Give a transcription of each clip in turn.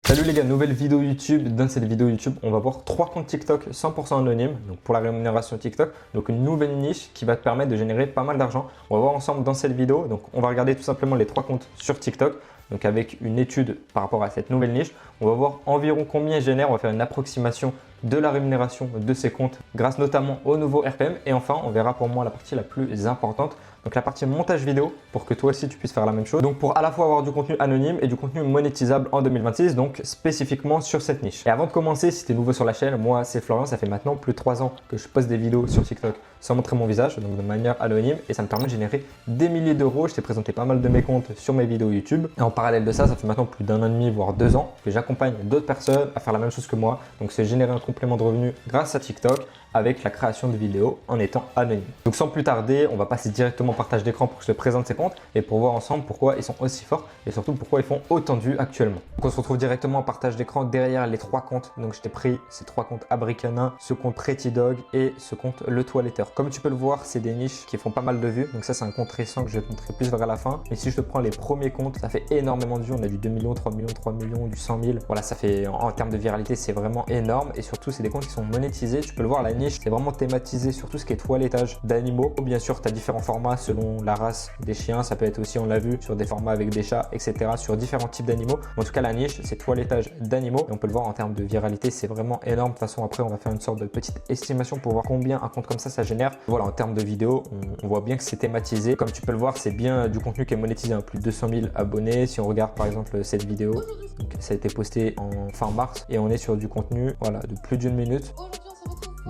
Salut les gars, nouvelle vidéo YouTube. Dans cette vidéo YouTube, on va voir 3 comptes TikTok 100% anonymes, donc pour la rémunération TikTok. Donc une nouvelle niche qui va te permettre de générer pas mal d'argent. On va voir ensemble dans cette vidéo. Donc on va regarder tout simplement les 3 comptes sur TikTok. Donc avec une étude par rapport à cette nouvelle niche, on va voir environ combien ils génèrent. On va faire une approximation de la rémunération de ces comptes grâce notamment au nouveau RPM. Et enfin, on verra pour moi la partie la plus importante. Donc la partie montage vidéo pour que toi aussi tu puisses faire la même chose. Donc pour à la fois avoir du contenu anonyme et du contenu monétisable en 2026, donc spécifiquement sur cette niche. Et avant de commencer, si tu es nouveau sur la chaîne, moi c'est Florian, ça fait maintenant plus de 3 ans que je poste des vidéos sur TikTok sans montrer mon visage, donc de manière anonyme, et ça me permet de générer des milliers d'euros. Je t'ai présenté pas mal de mes comptes sur mes vidéos YouTube. Et en parallèle de ça, ça fait maintenant plus d'1 an et demi, voire 2 ans que j'accompagne d'autres personnes à faire la même chose que moi. Donc c'est générer un complément de revenu grâce à TikTok avec la création de vidéos en étant anonyme. Donc sans plus tarder, on va passer directement au partage d'écran pour que je te présente ces comptes et pour voir ensemble pourquoi ils sont aussi forts et surtout pourquoi ils font autant de vues actuellement. Donc on se retrouve directement en partage d'écran derrière les 3 comptes. Donc je t'ai pris ces 3 comptes Abricana, ce compte Pretty Dog et ce compte Le Toiletteur. Comme tu peux le voir, c'est des niches qui font pas mal de vues. Donc ça c'est un compte récent que je vais te montrer plus vers la fin. Mais si je te prends les premiers comptes, ça fait énormément de vues. On a du 2 millions, 3 millions, 3 millions, du 100 000. Voilà, ça fait en termes de viralité, c'est vraiment énorme. Et surtout, c'est des comptes qui sont monétisés. Tu peux le voir, la niche, c'est vraiment thématisé sur tout ce qui est toilettage d'animaux. Bien sûr, tu as différents formats selon la race des chiens. Ça peut être aussi, on l'a vu, sur des formats avec des chats, etc. Sur différents types d'animaux. En tout cas, la niche, c'est toilettage d'animaux. Et on peut le voir en termes de viralité, c'est vraiment énorme. De toute façon, après, on va faire une sorte de petite estimation pour voir combien un compte comme ça génère. Voilà, en termes de vidéos, on voit bien que c'est thématisé. Comme tu peux le voir, c'est bien du contenu qui est monétisé à plus de 200 000 abonnés. Si on regarde par exemple cette vidéo, donc, ça a été posté en fin mars et on est sur du contenu voilà, de plus d'une minute.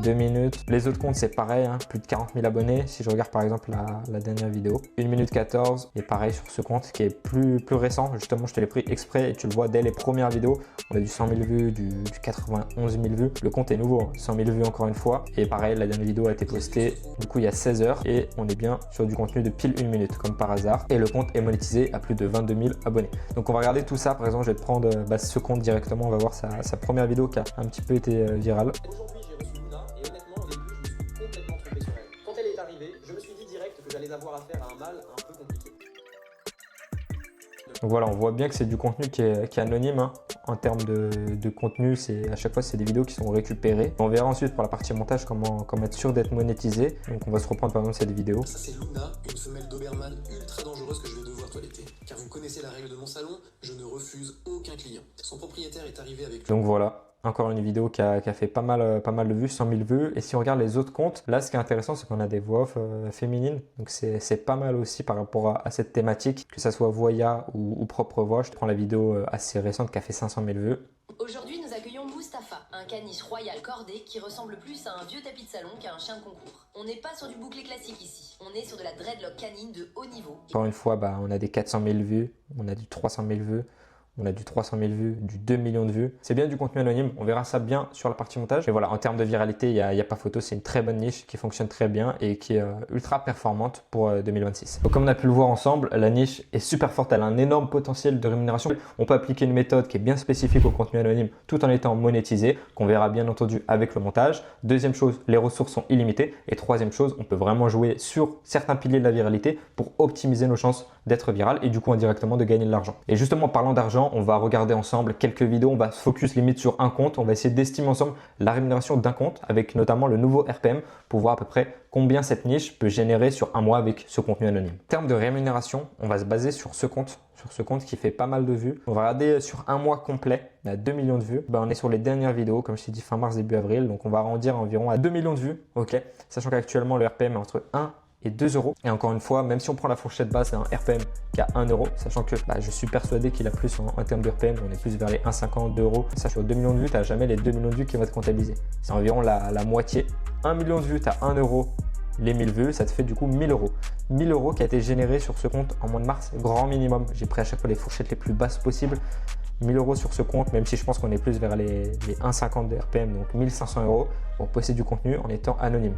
2 minutes. Les autres comptes, c'est pareil, hein, plus de 40 000 abonnés. Si je regarde par exemple la dernière vidéo, 1 minute 14. Et pareil sur ce compte qui est plus récent. Justement, je te l'ai pris exprès et tu le vois dès les premières vidéos. On a du 100 000 vues, du 91 000 vues. Le compte est nouveau, hein, 100 000 vues encore une fois. Et pareil, la dernière vidéo a été postée du coup il y a 16 heures. Et on est bien sur du contenu de pile 1 minute comme par hasard. Et le compte est monétisé à plus de 22 000 abonnés. Donc on va regarder tout ça. Par exemple, je vais te prendre ce compte directement. On va voir sa première vidéo qui a un petit peu été virale. Je me suis dit direct que j'allais avoir affaire à un mal un peu compliqué. Donc voilà, on voit bien que c'est du contenu qui est anonyme. Hein. En termes de contenu, à chaque fois, c'est des vidéos qui sont récupérées. On verra ensuite pour la partie montage comment être sûr d'être monétisé. Donc on va se reprendre par exemple cette vidéo. Ça c'est Luna, une femelle Doberman ultra dangereuse que je vais devoir toiletter. Car vous connaissez la règle de mon salon, je ne refuse aucun client. Son propriétaire est arrivé avec lui. Donc voilà. Encore une vidéo qui a fait pas mal de vues, 100 000 vues. Et si on regarde les autres comptes, là, ce qui est intéressant, c'est qu'on a des voix off féminines. Donc, c'est pas mal aussi par rapport à cette thématique, que ça soit Voya ou propre voix. Je te prends la vidéo assez récente qui a fait 500 000 vues. Aujourd'hui, nous accueillons Mustapha, un caniche royal cordé qui ressemble plus à un vieux tapis de salon qu'à un chien de concours. On n'est pas sur du bouclé classique ici, on est sur de la dreadlock canine de haut niveau. Encore une fois, on a des 400 000 vues, on a du 300 000 vues. On a du 300 000 vues, du 2 millions de vues. C'est bien du contenu anonyme. On verra ça bien sur la partie montage. Et voilà, en termes de viralité, il n'y a pas photo. C'est une très bonne niche qui fonctionne très bien et qui est ultra performante pour 2026. Donc, comme on a pu le voir ensemble, la niche est super forte. Elle a un énorme potentiel de rémunération. On peut appliquer une méthode qui est bien spécifique au contenu anonyme tout en étant monétisé, qu'on verra bien entendu avec le montage. Deuxième chose, les ressources sont illimitées. Et troisième chose, on peut vraiment jouer sur certains piliers de la viralité pour optimiser nos chances d'être viral et du coup indirectement de gagner de l'argent. Et justement, parlant d'argent, on va regarder ensemble quelques vidéos. On va se focus limite sur un compte. On va essayer d'estimer ensemble la rémunération d'un compte avec notamment le nouveau RPM pour voir à peu près combien cette niche peut générer sur un mois avec ce contenu anonyme. En termes de rémunération, on va se baser sur ce compte qui fait pas mal de vues. On va regarder sur un mois complet, on a 2 millions de vues. On est sur les dernières vidéos, comme je t'ai dit, fin mars, début avril. Donc on va arrondir environ à 2 millions de vues. Ok, sachant qu'actuellement le RPM est entre 1 et 2 euros. Et encore une fois, même si on prend la fourchette basse, c'est un RPM qui a 1 euro, sachant que je suis persuadé qu'il a plus en termes de RPM, on est plus vers les 1,50, 2 euros. Ça, sur 2 millions de vues, tu n'as jamais les 2 millions de vues qui vont être comptabilisés. C'est environ la moitié. 1 million de vues, tu as 1 euro. Les 1000 vues, ça te fait du coup 1000 euros. 1000 euros qui a été généré sur ce compte en mois de mars, grand minimum. J'ai pris à chaque fois les fourchettes les plus basses possibles. 1000 euros sur ce compte, même si je pense qu'on est plus vers les 1,50 de RPM, donc 1500 euros pour poster du contenu en étant anonyme.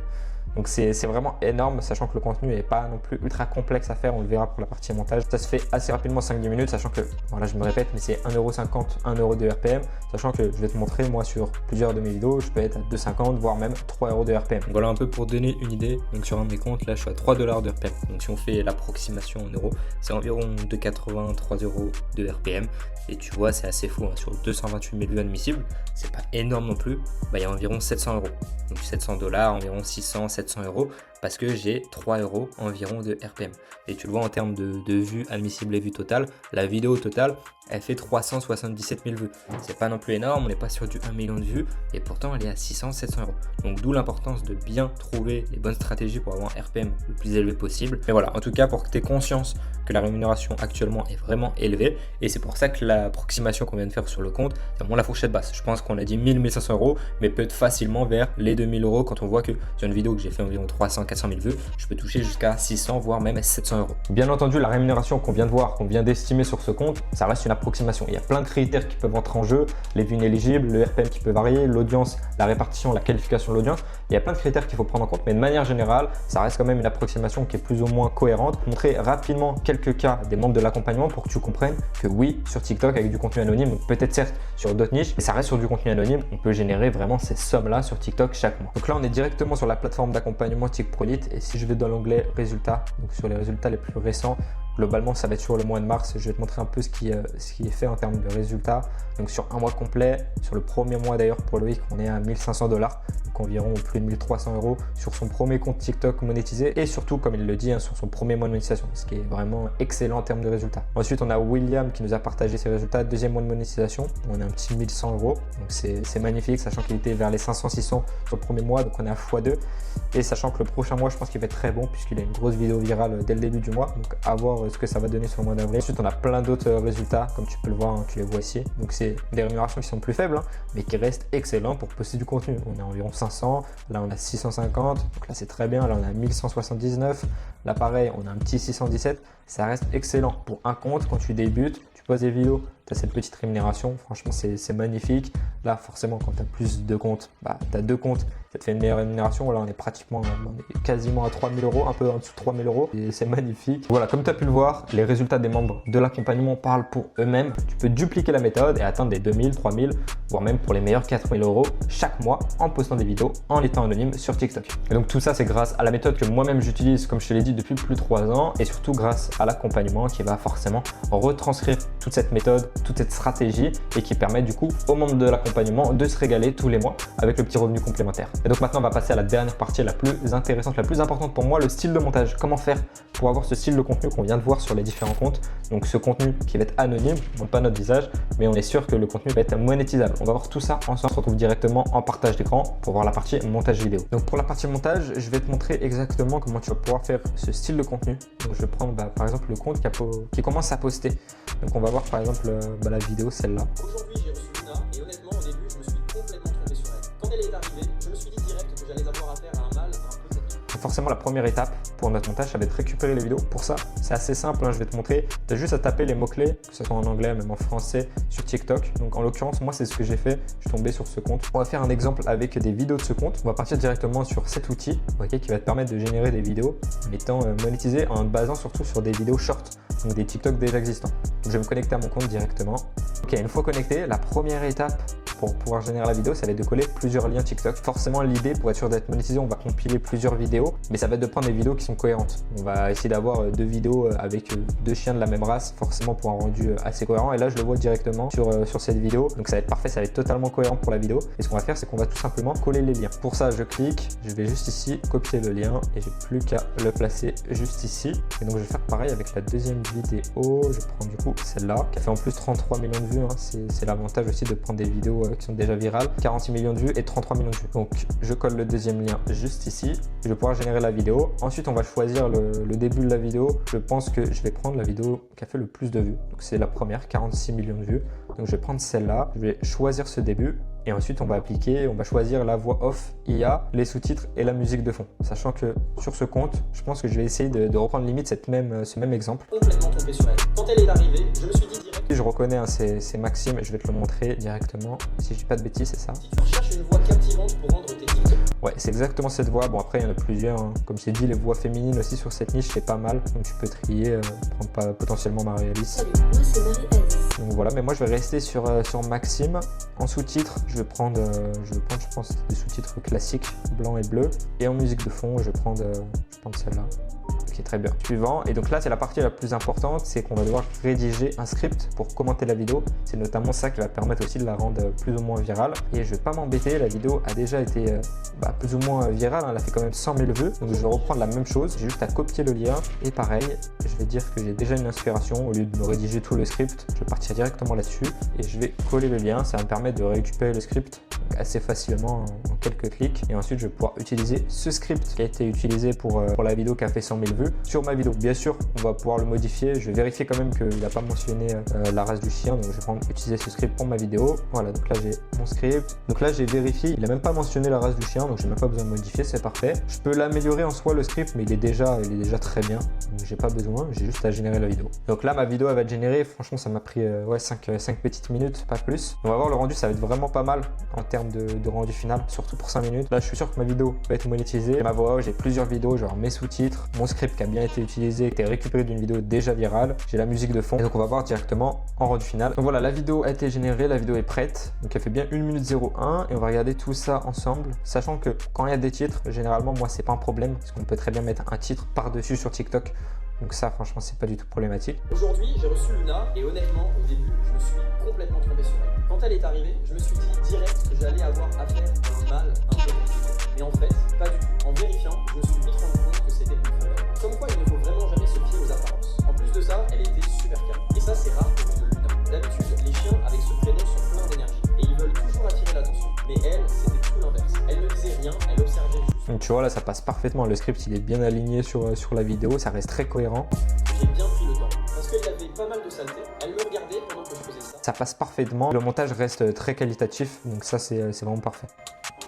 Donc c'est vraiment énorme, sachant que le contenu n'est pas non plus ultra complexe à faire. On le verra pour la partie montage. Ça se fait assez rapidement, 5-10 minutes, sachant que, voilà, je me répète, mais c'est 1,50 €, 1 € de RPM, sachant que je vais te montrer, moi, sur plusieurs de mes vidéos, je peux être à 2,50 €, voire même 3 € de RPM. Donc voilà un peu pour donner une idée. Donc sur un de mes comptes, là, je suis à 3 $ de RPM. Donc si on fait l'approximation en euros, c'est environ 2,80 €, 3 € de RPM. Et tu vois, c'est assez fou, hein. Sur 228 000 vues admissibles, c'est pas énorme non plus. Bah, il y a environ 700 €. Donc 700 $, environ 600, 700 €, parce que j'ai 3 € environ de RPM. Et tu le vois en termes de vues admissibles et vues totales, la vidéo totale, elle fait 377 000 vues. C'est pas non plus énorme, on n'est pas sur du 1 million de vues, et pourtant elle est à 600, 700 €. Donc d'où l'importance de bien trouver les bonnes stratégies pour avoir un RPM le plus élevé possible. Mais voilà, en tout cas, pour que tu aies conscience que la rémunération actuellement est vraiment élevée, et c'est pour ça que l'approximation qu'on vient de faire sur le compte, c'est vraiment la fourchette basse. Je pense qu'on a dit 1 500 €, mais peut être facilement vers les 2 000 € quand on voit que sur une vidéo que j'ai fait environ 300, 400 000 vues, je peux toucher jusqu'à 600, voire même 700 €. Bien entendu, la rémunération qu'on vient de voir, qu'on vient d'estimer sur ce compte, ça reste une approximation. Il y a plein de critères qui peuvent entrer en jeu, les vues inéligibles, le RPM qui peut varier, l'audience, la répartition, la qualification de l'audience. Il y a plein de critères qu'il faut prendre en compte, mais de manière générale, ça reste quand même une approximation qui est plus ou moins cohérente. Montrer rapidement quelques cas des membres de l'accompagnement pour que tu comprennes que oui, sur TikTok avec du contenu anonyme, donc peut-être certes sur d'autres niches, mais ça reste sur du contenu anonyme, on peut générer vraiment ces sommes-là sur TikTok chaque mois. Donc là, on est directement sur la plateforme d'accompagnement TikProLite, et si je vais dans l'onglet résultats, donc sur les résultats les plus récents, globalement, ça va être sur le mois de mars. Je vais te montrer un peu ce qui est fait en termes de résultats. Donc sur un mois complet, sur le premier mois d'ailleurs pour Loïc, on est à 1 500 $, donc environ plus de 1 300 € sur son premier compte TikTok monétisé, et surtout, comme il le dit, hein, sur son premier mois de monétisation, ce qui est vraiment excellent en termes de résultats. Ensuite, on a William qui nous a partagé ses résultats, deuxième mois de monétisation, on a un petit 1 100 €, donc c'est magnifique, sachant qu'il était vers les 500-600 sur le premier mois, donc on est à x2, et sachant que le prochain mois, je pense qu'il va être très bon puisqu'il a une grosse vidéo virale dès le début du mois, donc à voir ce que ça va donner sur le mois d'avril. Ensuite, on a plein d'autres résultats, comme tu peux le voir, hein, tu les vois ici. Donc c'est des rémunérations qui sont plus faibles, hein, mais qui restent excellents pour poster du contenu. On est à environ 500, là on a 650, donc là c'est très bien, là on a 1179, là pareil on a un petit 617. Ça reste excellent pour un compte. Quand tu débutes, tu poses des vidéos, tu as cette petite rémunération, franchement c'est magnifique. Là forcément, quand tu as plus de comptes, tu as 2 comptes, ça te fait une meilleure rémunération. Là on est quasiment à 3 000 €, un peu en dessous de 3 000 € et c'est magnifique. Voilà, comme tu as pu le voir, les résultats des membres de l'accompagnement parlent pour eux-mêmes. Tu peux dupliquer la méthode et atteindre des 2 000, 3 000, voire même pour les meilleurs 4 000 € chaque mois en postant des vidéos en étant anonyme sur TikTok. Et donc tout ça, c'est grâce à la méthode que moi-même j'utilise, comme je te l'ai dit, depuis plus de 3 ans, et surtout grâce à l'accompagnement qui va forcément retranscrire toute cette méthode, toute cette stratégie, et qui permet du coup aux membres de l'accompagnement de se régaler tous les mois avec le petit revenu complémentaire. Et donc maintenant, on va passer à la dernière partie, la plus intéressante, la plus importante pour moi, le style de montage. Comment faire pour avoir ce style de contenu qu'on vient de voir sur les différents comptes. Donc ce contenu qui va être anonyme, on montre pas notre visage, mais on est sûr que le contenu va être monétisable. On va voir tout ça ensemble. On se retrouve directement en partage d'écran pour voir la partie montage vidéo. Donc pour la partie montage, je vais te montrer exactement comment tu vas pouvoir faire ce style de contenu. Donc je vais prendre par exemple le compte qui commence à poster. Donc on va voir par exemple la vidéo, celle-là. Aujourd'hui, j'ai reçu Luna et honnêtement, au début, je me suis complètement trompé sur elle. Quand elle est arrivée, je me suis dit direct que j'allais avoir affaire à un mâle un peu technique. Forcément, la première étape pour notre montage, ça va être récupérer les vidéos. Pour ça, c'est assez simple, hein, je vais te montrer. Tu as juste à taper les mots-clés, que ce soit en anglais, même en français, sur TikTok. Donc en l'occurrence, moi, c'est ce que j'ai fait. Je suis tombé sur ce compte. On va faire un exemple avec des vidéos de ce compte. On va partir directement sur cet outil, qui va te permettre de générer des vidéos en étant monétisé, en te basant surtout sur des vidéos short, donc des TikTok déjà existants. Donc je vais me connecter à mon compte directement. Ok, une fois connecté, la première étape pour pouvoir générer la vidéo, ça va être de coller plusieurs liens TikTok. Forcément, l'idée, pour être sûr d'être monétisé, on va compiler plusieurs vidéos, mais ça va être de prendre des vidéos qui sont cohérentes. On va essayer d'avoir 2 vidéos avec 2 chiens de la même race, forcément pour un rendu assez cohérent. Et là, je le vois directement sur cette vidéo. Donc ça va être parfait, ça va être totalement cohérent pour la vidéo. Et ce qu'on va faire, c'est qu'on va tout simplement coller les liens. Pour ça, je clique, je vais juste ici copier le lien et j'ai plus qu'à le placer juste ici. Et donc je vais faire pareil avec la deuxième vidéo. Je prends du coup celle-là qui a fait en plus 33 millions de vues. Hein. C'est l'avantage aussi de prendre des vidéos qui sont déjà virales. 46 millions de vues et 33 millions de vues. Donc je colle le deuxième lien juste ici. Je vais pouvoir générer la vidéo. Ensuite, on va choisir le début de la vidéo. Je pense que je vais prendre la vidéo qui a fait le plus de vues. Donc c'est la première, 46 millions de vues. Donc je vais prendre celle-là. Je vais choisir ce début. Et ensuite, on va choisir la voix off IA, les sous-titres et la musique de fond. Sachant que sur ce compte, je pense que je vais essayer de reprendre limite ce même exemple. Complètement tombé sur elle. Quand elle est arrivée, je me suis dit direct. Je reconnais c'est Maxime, je vais te le montrer directement. Si je dis pas de bêtises, c'est ça. Si tu recherches une voix captivante pour rendre tes TikTok. Ouais, c'est exactement cette voix. Bon, après, il y en a plusieurs. Hein. Comme j'ai dit, les voix féminines aussi sur cette niche, c'est pas mal. Donc, tu peux trier, prendre pas, potentiellement Marie-Alice. Salut, moi c'est Marie-Alice. Donc voilà, mais moi je vais rester sur Maxime. En sous-titres, je vais prendre, je pense, des sous-titres classiques, blanc et bleu. Et en musique de fond, je vais prendre celle-là. Ok, très bien. Suivant. Et donc là, c'est la partie la plus importante, c'est qu'on va devoir rédiger un script pour commenter la vidéo. C'est notamment ça qui va permettre aussi de la rendre plus ou moins virale. Et je vais pas m'embêter, la vidéo a déjà été plus ou moins virale. Hein. Elle a fait quand même 100 000 vues. Donc je vais reprendre la même chose. J'ai juste à copier le lien. Et pareil, je vais dire que j'ai déjà une inspiration. Au lieu de me rédiger tout le script, je vais partir directement là-dessus. Et je vais coller le lien. Ça va me permettre de récupérer le script assez facilement en quelques clics. Et ensuite, je vais pouvoir utiliser ce script qui a été utilisé pour la vidéo qui a fait 100 000 vues sur ma vidéo. Bien sûr, on va pouvoir le modifier. Je vais vérifier quand même qu'il n'a pas mentionné la race du chien. Donc, je vais utiliser ce script pour ma vidéo. Voilà, donc là, j'ai mon script. Donc là, j'ai vérifié. Il n'a même pas mentionné la race du chien. Donc, j'ai même pas besoin de modifier. C'est parfait. Je peux l'améliorer en soi, le script, mais il est déjà très bien. Donc, j'ai pas besoin. J'ai juste à générer la vidéo. Donc là, ma vidéo, elle va être générée. Franchement, ça m'a pris 5 petites minutes, pas plus. On va voir le rendu. Ça va être vraiment pas mal en termes de rendu final, surtout pour 5 minutes. Là, je suis sûr que ma vidéo va être monétisée. J'ai ma voix, j'ai plusieurs vidéos, genre mes sous-titres, mon script qui a bien été utilisé, qui a été récupéré d'une vidéo déjà virale. J'ai la musique de fond. Et donc, on va voir directement en rendu final. Donc voilà, la vidéo a été générée, la vidéo est prête. Donc, elle fait bien 1 minute 01 et on va regarder tout ça ensemble. Sachant que quand il y a des titres, généralement, moi, c'est pas un problème parce qu'on peut très bien mettre un titre par-dessus sur TikTok. Donc ça, franchement, c'est pas du tout problématique. Aujourd'hui, j'ai reçu Luna et honnêtement, au début, je me suis complètement trompé sur elle. Quand elle est arrivée, je me suis dit direct que j'allais avoir affaire à un mâle un peu compliqué. Mais en fait, pas du tout. En vérifiant, je me suis vite rendu compte que c'était une femelle. Comme quoi, il ne faut vraiment jamais se fier aux apparences. En plus de ça, elle était super calme. Et ça, c'est rare pour une Luna. D'habitude, les chiens avec ce prénom sont pleins d'énergie et ils veulent toujours attirer l'attention. Mais elle, c'était tout l'inverse. Elle ne disait rien, elle observait juste. Donc tu vois, là, ça passe parfaitement. Le script, il est bien aligné sur la vidéo. Ça reste très cohérent. J'ai bien pris le temps parce qu'il y avait pas mal de saleté. Elle me regardait pendant que je faisais ça. Ça passe parfaitement. Le montage reste très qualitatif. Donc ça, c'est vraiment parfait.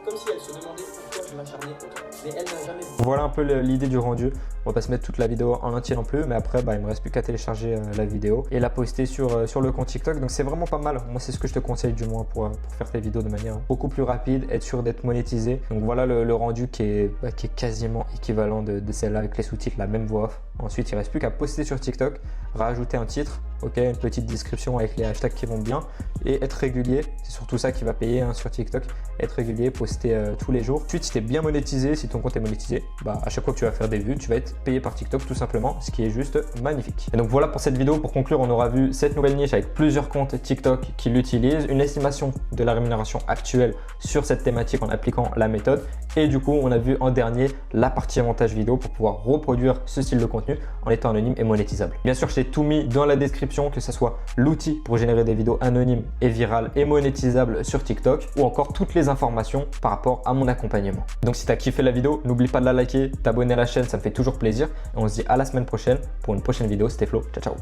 Comme si elle se demandait pourquoi je m'acharnais autant. Mais elle n'a jamais voulu. Voilà un peu l'idée du rendu. On va pas se mettre toute la vidéo en entier non plus, mais après, il me reste plus qu'à télécharger la vidéo et la poster sur le compte TikTok. Donc c'est vraiment pas mal. Moi, c'est ce que je te conseille du moins pour faire tes vidéos de manière beaucoup plus rapide, être sûr d'être monétisé. Donc voilà le rendu qui est quasiment équivalent de celle-là avec les sous-titres, la même voix off. Ensuite, il reste plus qu'à poster sur TikTok, rajouter un titre, ok, une petite description avec les hashtags qui vont bien et être régulier. C'est surtout ça qui va payer sur TikTok. Être régulier, poster tous les jours. Ensuite, si tu es bien monétisé, si ton compte est monétisé, à chaque fois que tu vas faire des vues, tu vas être payé par TikTok tout simplement, ce qui est juste magnifique. Et donc voilà pour cette vidéo. Pour conclure, on aura vu cette nouvelle niche avec plusieurs comptes TikTok qui l'utilisent, une estimation de la rémunération actuelle sur cette thématique en appliquant la méthode. Et du coup, on a vu en dernier la partie montage vidéo pour pouvoir reproduire ce style de contenu en étant anonyme et monétisable. Bien sûr, je t'ai tout mis dans la description, que ce soit l'outil pour générer des vidéos anonymes et virales et monétisables sur TikTok ou encore toutes les informations par rapport à mon accompagnement. Donc si tu as kiffé la vidéo, n'oublie pas de la liker, t'abonner à la chaîne, ça me fait toujours plaisir. Et on se dit à la semaine prochaine pour une prochaine vidéo. C'était Flo, ciao ciao.